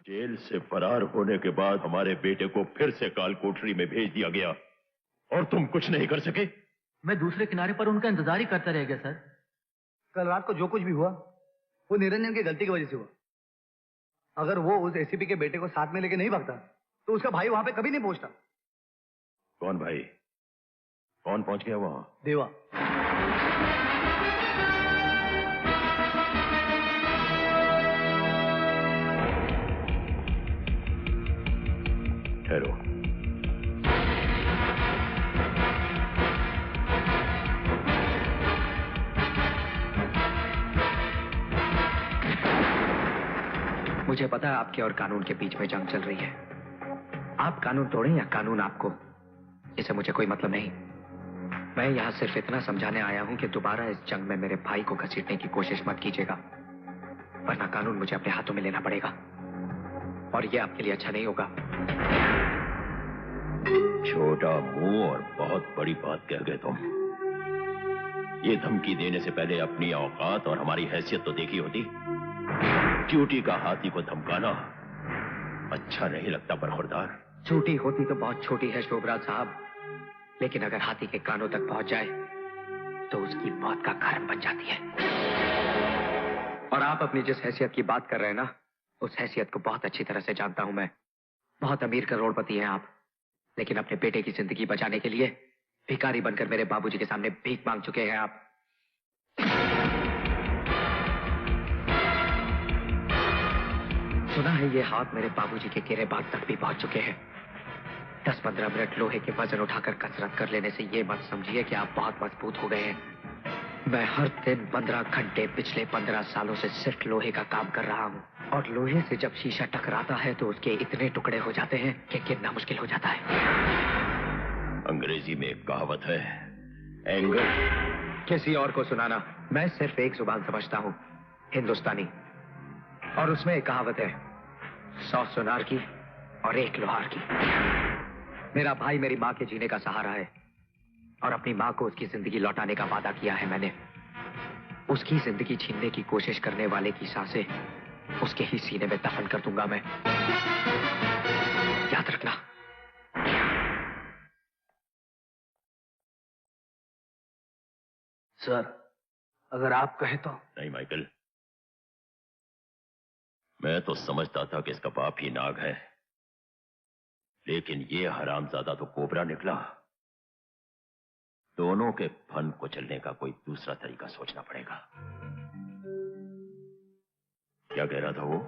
Jail से फरार होने के बाद हमारे बेटे को फिर से काल कोठरी में भेज दिया गया और तुम कुछ नहीं कर सके। मैं दूसरे किनारे पर उनका इंतजार ही करता रह गया सर। कल रात को जो कुछ भी हुआ वो निरंजन की गलती की वजह से हुआ। अगर वो उस एसीपी के बेटे को साथ में लेके नहीं भागता तो उसका भाई वहां पे कभी नहीं पहुंचता। कौन भाई? कौन पहुंच गया वहां? देवा। ठहरो। मुझे पता है आपके और कानून के बीच में जंग चल रही है। आप कानून तोड़ें या कानून आपको, इससे मुझे कोई मतलब नहीं। मैं यहां सिर्फ इतना समझाने आया हूं कि दोबारा इस जंग में मेरे भाई को घसीटने की कोशिश मत कीजिएगा, वरना कानून मुझे अपने हाथों में लेना पड़ेगा और यह आपके लिए अच्छा नहीं होगा। छोटा मुंह और बहुत बड़ी बात कह गए तुम। ये धमकी देने से पहले अपनी औकात और हमारी हैसियत तो देखी होती। ड्यूटी का हाथी को धमकाना अच्छा नहीं लगता बरखुरदार। छोटी होती तो बहुत छोटी है शोभराज साहब, लेकिन अगर हाथी के कानों तक पहुंच जाए तो उसकी मौत का कारण बन जाती है। और आप अपनी जिस हैसियत की बात कर रहे हैं ना, उस हैसियत को बहुत अच्छी तरह से जानता हूं मैं। बहुत अमीर करोड़पति हैं आप, लेकिन अपने बेटे की जिंदगी बचाने के लिए भिखारी बनकर मेरे बाबूजी के सामने भीख मांग चुके हैं आप। सुना है ये हाथ मेरे बाबूजी के गिरेबान तक भी पहुंच चुके हैं। 10-15 मिनट लोहे के वजन उठाकर कसरत कर लेने से ये मत समझिए कि आप बहुत मजबूत हो गए हैं। मैं हर दिन 15 घंटे पिछले 15 सालों से सिर्फ लोहे का काम कर रहा हूँ, और लोहे से जब शीशा टकराता है तो उसके इतने टुकड़े हो जाते हैं कि गिनना मुश्किल हो जाता है। अंग्रेजी में एक कहावत है, एंगर। किसी और को सुनाना, मैं सिर्फ एक जुबान समझता हूँ, हिंदुस्तानी, और उसमें एक कहावत है, 100 सुनार की और 1 लोहार की। मेरा भाई मेरी माँ के जीने का सहारा है और अपनी माँ को उसकी जिंदगी लौटाने का वादा किया है मैंने। उसकी जिंदगी छीनने की कोशिश करने वाले की सांसें उसके ही सीने में दफन कर दूंगा मैं, याद रखना। सर, अगर आप कहें तो। नहीं माइकल, मैं तो समझता था कि इसका बाप ही नाग है, लेकिन ये हरामजादा तो कोबरा निकला। दोनों के फन को चलने का कोई दूसरा तरीका सोचना पड़ेगा। क्या कह रहा था वो?